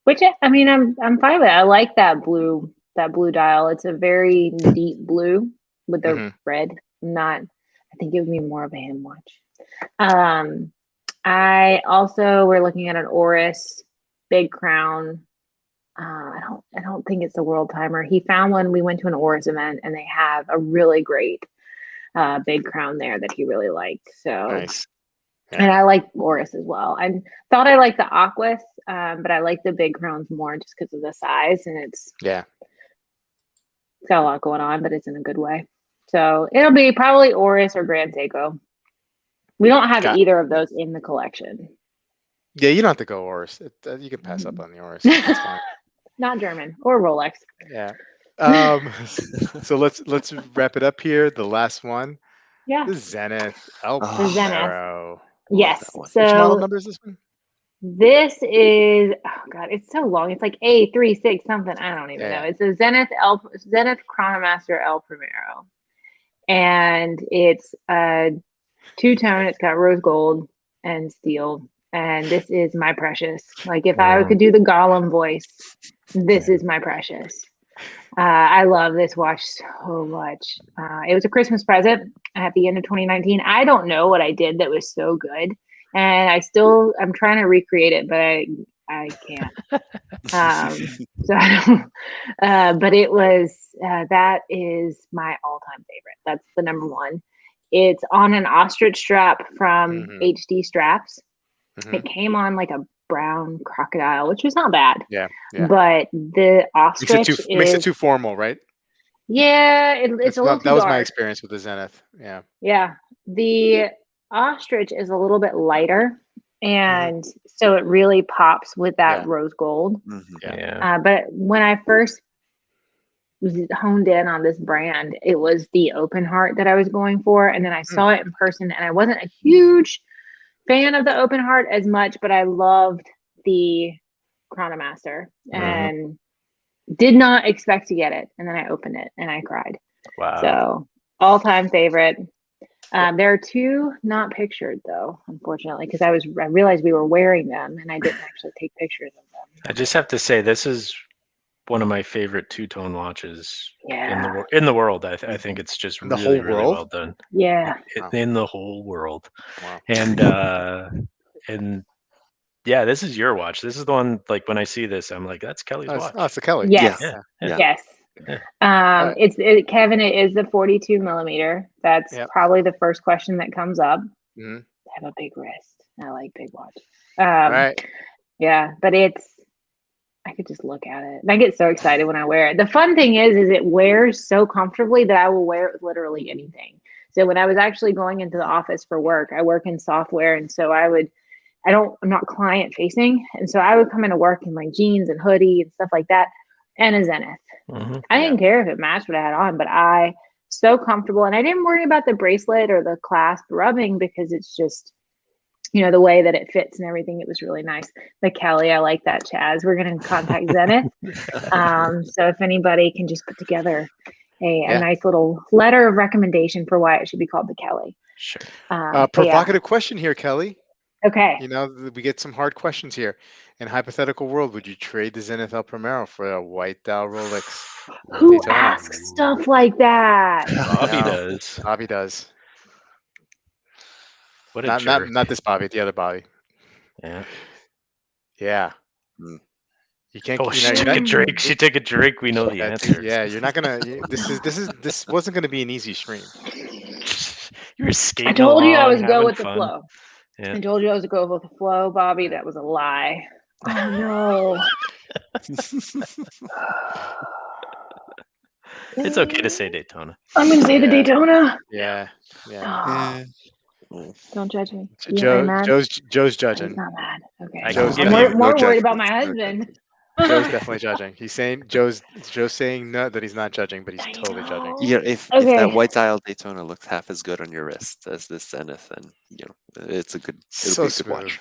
Which I mean, I'm fine with it. I like that blue dial. It's a very deep blue with the red. I think it would be more of a hand watch. We're looking at an Oris Big Crown. I don't think it's the World Timer. He found one. We went to an Oris event, and they have a really great Big Crown there that he really liked. So nice. And I like Oris as well. I thought I liked the Aquas, but I like the big crowns more just because of the size, and it's got a lot going on, but it's in a good way. So it'll be probably Oris or Grand Seiko. We don't have either of those in the collection. Yeah, you don't have to go Oris. You can pass up on the Oris. It's fine. Not German or Rolex. Yeah. So let's wrap it up here. The last one. Yeah. The Zenith El The Zenith. Primero. Yes. So which model number is this one? This is, oh God, it's so long. It's like A36 something. I don't even know. It's a Zenith Chronomaster El Primero. And it's a two-tone. It's got rose gold and steel. And this is my precious. Like if I could do the Gollum voice, this is my precious. I love this watch so much. It was a Christmas present at the end of 2019. I don't know what I did that was so good. And I'm trying to recreate it, but I can't. So I don't, but it was, that is my all-time favorite. That's the number one. It's on an ostrich strap from HD Straps. It came on like a brown crocodile, which was not bad. Yeah. But the ostrich makes it too formal, right? Yeah, it's a little too That was dark. my experience with the Zenith. Yeah. Yeah. The ostrich is a little bit lighter, and so it really pops with that rose gold. But when I first honed in on this brand, it was the open heart that I was going for, and then I saw it in person, and I wasn't a huge fan of the open heart as much, but I loved the Chronomaster and did not expect to get it. And then I opened it and I cried. Wow. So all-time favorite. There are two not pictured though, unfortunately, because I realized we were wearing them and I didn't actually take pictures of them. I just have to say, this is one of my favorite two-tone watches in the world. I think it's just really well done. Yeah. In the whole world. Wow. And yeah, this is your watch. This is the one, like when I see this, I'm like, that's Kelly's watch. Oh, it's a Kelly. Yes. Yeah. Yes. Yeah. Kevin, it is the 42 millimeter. That's probably the first question that comes up. I have a big wrist. I like big watch. Right. Yeah, but I could just look at it. And I get so excited when I wear it. The fun thing is it wears so comfortably that I will wear it with literally anything. So when I was actually going into the office for work, I work in software. And so I'm not client facing. And so I would come into work in like jeans and hoodie and stuff like that and a Zenith. I didn't care if it matched what I had on, but so comfortable. And I didn't worry about the bracelet or the clasp rubbing because it's just, the way that it fits and everything. It was really nice. The Kelly, I like that, Chaz. We're going to contact Zenith. So if anybody can just put together a nice little letter of recommendation for why it should be called the Kelly. Sure. Provocative question here, Kelly. Okay. We get some hard questions here. In a hypothetical world, would you trade the Zenith El Primero for a white dial Rolex? Who asks stuff like that? Bobby does. What a jerk. Not this Bobby, the other Bobby. Yeah. You can't. She took a drink. She took a drink. We know the answer. Yeah, you're not gonna. This wasn't gonna be an easy stream. You were skating. I told you I was going with the flow. Yeah. I told you I was going with the flow, Bobby. That was a lie. Oh no. It's okay to say Daytona. I'm gonna say the Daytona. Yeah. Don't judge me. Joe's judging. He's not mad. Okay. I'm more worried about my husband. Joe's definitely judging. He's saying Joe's saying no, that he's not judging, but he's totally judging. Yeah, if that white dial Daytona looks half as good on your wrist as this Zenith, then it's a good. It'll be a good watch.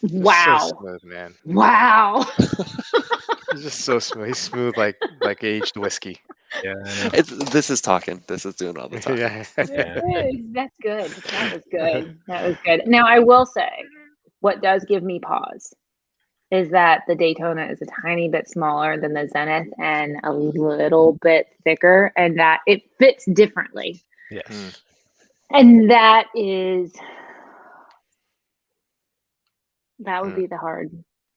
Wow. So smooth, man. Wow. He's just so smooth. He's smooth like aged whiskey. Yeah. This is talking. This is doing all the talking. That's good. That was good. That was good. Now I will say, what does give me pause is that the Daytona is a tiny bit smaller than the Zenith and a little bit thicker, and that it fits differently. Yes. And that would be the hard.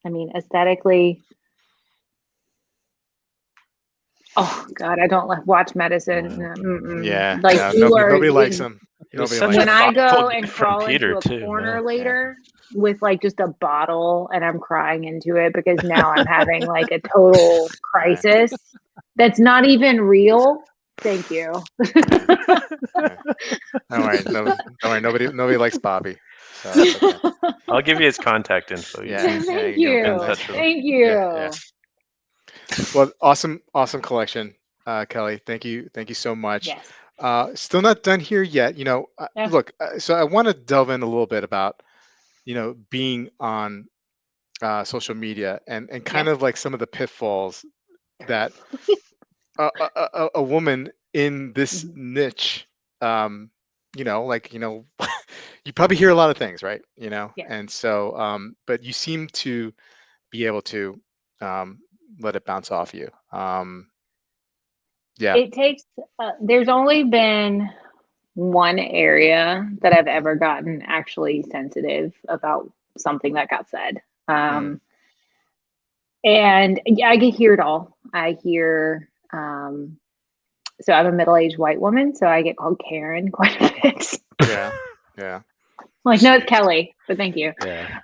I mean, aesthetically. Oh God, I don't watch medicine. Yeah, like nobody likes them. Nobody when likes I Bobby. go and From crawl Peter, into a too, corner yeah. later with like just a bottle and I'm crying into it because now I'm having like a total crisis that's not even real. Thank you. Don't worry. Nobody likes Bobby. So it's okay. I'll give you his contact info. Yeah. Thank you you. go. Touch with him. Thank you. Yeah. Well, awesome collection, Kelly. Thank you so much. Yes. Still not done here yet. Look. So I want to delve in a little bit about, being on social media and kind of like some of the pitfalls that a woman in this niche, you probably hear a lot of things, right? Yes. And so, but you seem to be able to let it bounce off you. Yeah. It takes, there's only been one area that I've ever gotten actually sensitive about something that got said. And I can hear it all. I hear, so I'm a middle-aged white woman, so I get called Karen quite a bit. Yeah. Like, no, it's Kelly, but thank you. Yeah.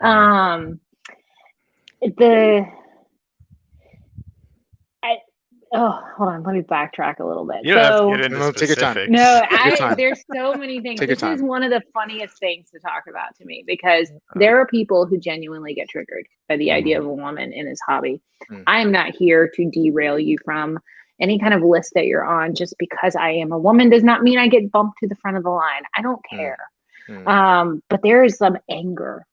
Hold on, let me backtrack a little bit. You don't have to get into take your time. specifics. No, Take your time. there's so many things. Take your This time. is one of the funniest things to talk about to me because there are people who genuinely get triggered by the idea of a woman in this hobby. I am not here to derail you from any kind of list that you're on. Just because I am a woman does not mean I get bumped to the front of the line. I don't care. But there is some anger.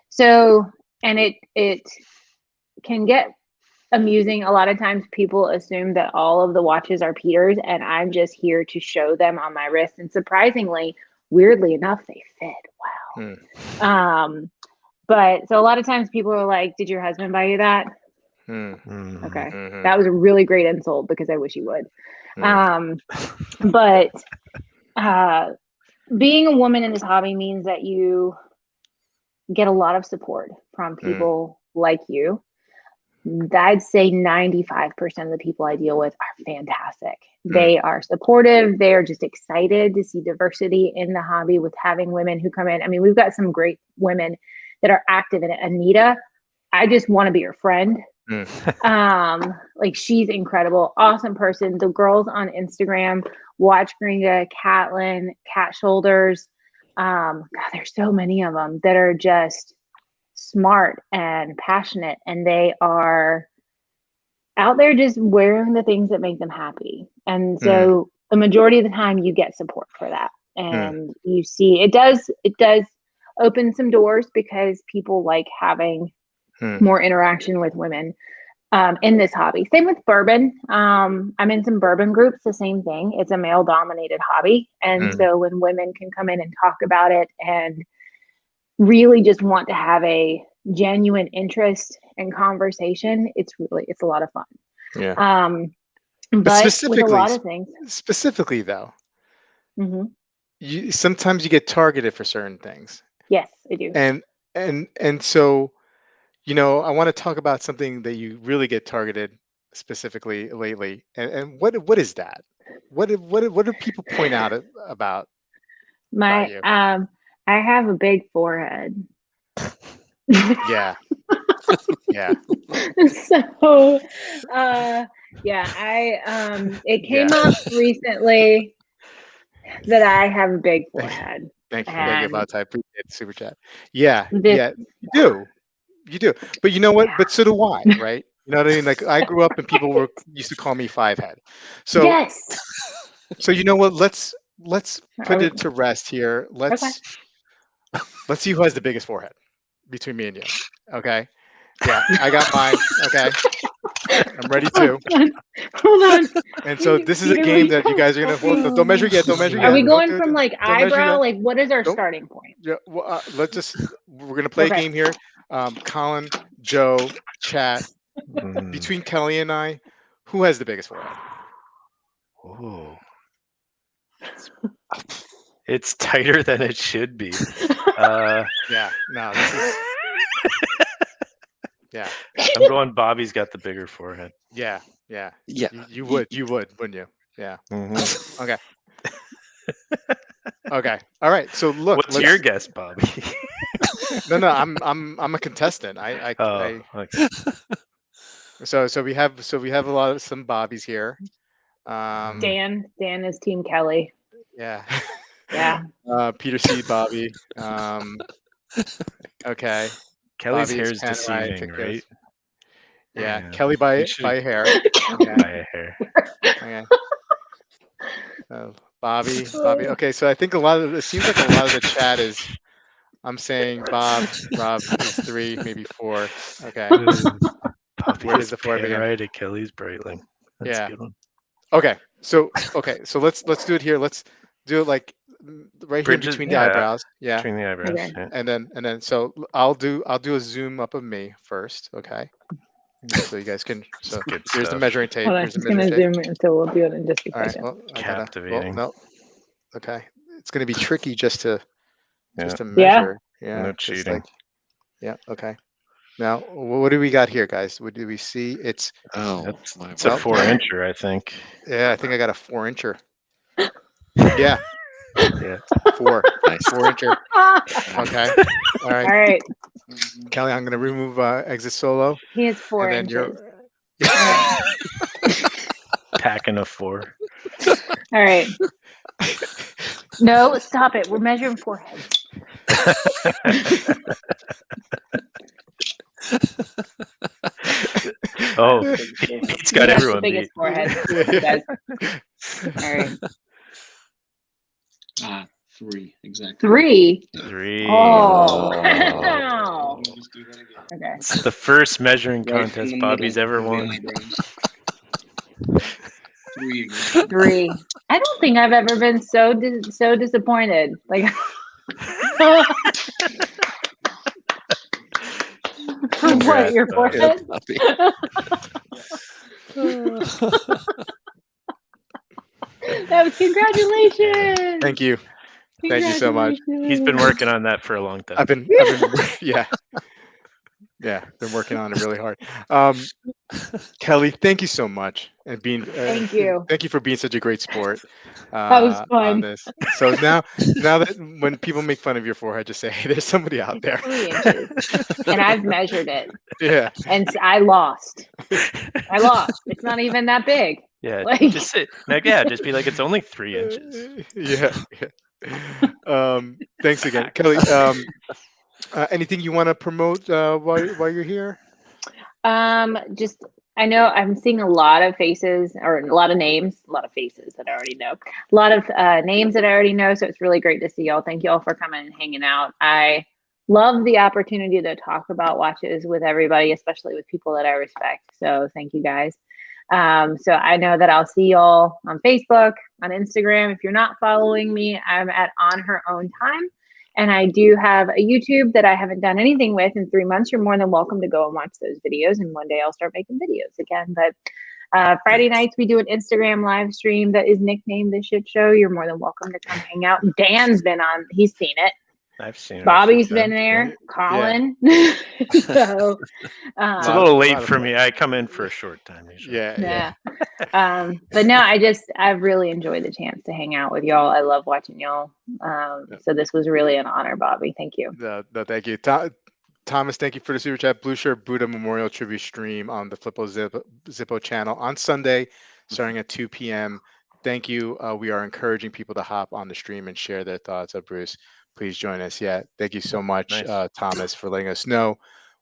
So, and it can get amusing. A lot of times people assume that all of the watches are Peter's and I'm just here to show them on my wrist. And surprisingly, weirdly enough, they fit well. But so a lot of times people are like, did your husband buy you that? Okay. That was a really great insult because I wish he would. But being a woman in this hobby means that you get a lot of support from people like you. I'd say 95% of the people I deal with are fantastic. They are supportive. They are just excited to see diversity in the hobby with having women who come in. I mean, we've got some great women that are active in it. Anita, I just want to be your friend. Like she's incredible, awesome person. The girls on Instagram, Watch Gringa, Catlin, Cat Shoulders. God, there's so many of them that are just smart and passionate, and they are out there just wearing the things that make them happy. And so the majority of the time you get support for that. And you see it does open some doors because people like having more interaction with women in this hobby. Same with bourbon. I'm in some bourbon groups, the same thing. It's a male dominated hobby. And so when women can come in and talk about it and really just want to have a genuine interest and conversation, it's a lot of fun. But with a lot of things. Specifically though, sometimes you get targeted for certain things. Yes, I do. And so, I want to talk about something that you really get targeted specifically lately. And what is that? What do people point out about you? I have a big forehead. Yeah. So, it came up recently that I have a big forehead. Thank you. Thank you about that. Appreciate the super chat. Yeah. You do. But you know what? But so do I, right? You know what I mean? Like I grew up and people used to call me five head. So yes. So you know what? Let's put it to rest here. Let's see who has the biggest forehead between me and you. Okay. Yeah, I got mine. Okay. I'm ready to. Hold on. And so this is a game that you guys are gonna hold. Don't measure yet. Don't measure yet. Are we going from like eyebrow? Like, what is our starting point? Yeah. Well, we're gonna play a game here. Colin, Joe, chat. Between Kelly and I, who has the biggest forehead? Oh. It's tighter than it should be. Yeah. No. This is. Yeah. I'm going Bobby's got the bigger forehead. Yeah. You would, wouldn't you? Yeah. Okay. Okay. All right. So look, What's your guess, Bobby? No, I'm a contestant. Okay. So we have some Bobbies here. Dan is Team Kelly. Yeah. Yeah. Peter C. Bobby. Okay. Kelly's Bobby hair is is Panerai, deceiving, right? Yeah. Yeah. Kelly by a hair. Okay. By a hair. Okay. Bobby. Okay, so I think it seems like a lot of the chat is. I'm saying Rob is 3, maybe 4. Okay. Where does the 4 begin? Panerai to Kelly's Breitling. That's a good one. Okay. So let's do it here. Let's do it like right here between the eyebrows. Yeah. Between the eyebrows. Okay. Yeah. And then so I'll do a zoom up of me first. Okay. So you guys can. So Good here's the stuff. measuring tape. Hold on, Here's the it's gonna measuring tape. zoom in, so we'll do it in just a All right. second. Well, Captivating. no. Okay. It's gonna be tricky just to Yeah. measure. Yeah. No cheating. Yeah. Okay. Now, what do we got here, guys? What do we see? It's it's a 4-incher, I think. Yeah, I think I got a 4-incher. Yeah. Yeah. 4. Nice. 4-incher. Okay. All right. All right. Kelly, I'm gonna remove exit solo. He has 4 and then inches. Packing a 4. All right. No, stop it. We're measuring foreheads. Oh, he's got everyone the biggest beat. forehead. All right. 3, exactly. 3. 3. Oh. Wow. Okay. It's the first measuring Right contest in the Bobby's middle ever of the won. eyebrows. 3 again. 3. I don't think I've ever been so disappointed. Like. What, your forehead? That was congratulations. Thank you. Thank you so much. He's been working on that for a long time. I've been been working on it really hard. Kelly, thank you so much, and Thank you. Thank you for being such a great sport. That was fun. On this. So now that when people make fun of your forehead, just say, "Hey, there's somebody out there." 3 inches, and I've measured it. Yeah. And I lost. It's not even that big. Yeah. Like, just be like, it's only 3 inches. Yeah. Thanks again, Kelly. Anything you want to promote while you're here? Just I know I'm seeing a lot of faces or a lot of names, a lot of faces that I already know, a lot of names that I already know. So it's really great to see y'all. Thank y'all for coming and hanging out. I love the opportunity to talk about watches with everybody, especially with people that I respect. So thank you guys. So I know that I'll see y'all on Facebook, on Instagram. If you're not following me, I'm at On Her Own Time. And I do have a YouTube that I haven't done anything with in 3 months. You're more than welcome to go and watch those videos. And one day I'll start making videos again. But Friday nights, we do an Instagram live stream that is nicknamed The Shit Show. You're more than welcome to come hang out. Dan's been on. He's seen it. I've seen it. Bobby's been there. Colin. Yeah. So it's a little late for me. I come in for a short time usually. Yeah. But no, I've really enjoyed the chance to hang out with y'all. I love watching y'all. So this was really an honor, Bobby. Thank you. No, thank you. Thomas, thank you for the super chat. Blue Shirt Buddha Memorial Tribute stream on the Flippo Zippo channel on Sunday, starting at 2 p.m. Thank you. We are encouraging people to hop on the stream and share their thoughts. Bruce, please join us. Yeah, thank you so much, Thomas, for letting us know.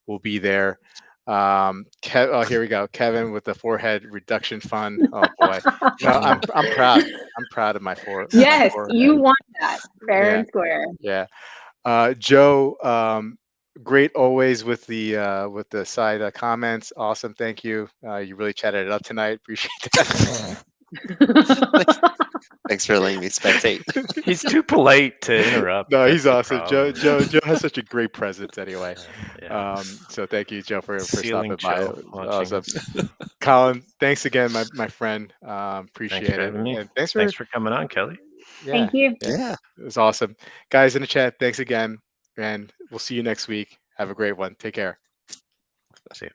We'll be there. Here we go. Kevin with the forehead reduction fund. Oh boy, no, I'm proud. I'm proud of my forehead. Yes, you won that fair and square. Yeah. Joe, great always with the side comments. Awesome, thank you. You really chatted it up tonight. Appreciate that. Thanks for letting me spectate. He's too polite to interrupt. No, he's awesome. Joe has such a great presence anyway. So thank you, Joe, for stopping by. Awesome. Colin, thanks again, my friend. Appreciate it. And thanks for coming on, Kelly. Yeah, thank you. Yeah, it was awesome. Guys in the chat, thanks again. And we'll see you next week. Have a great one. Take care. See you.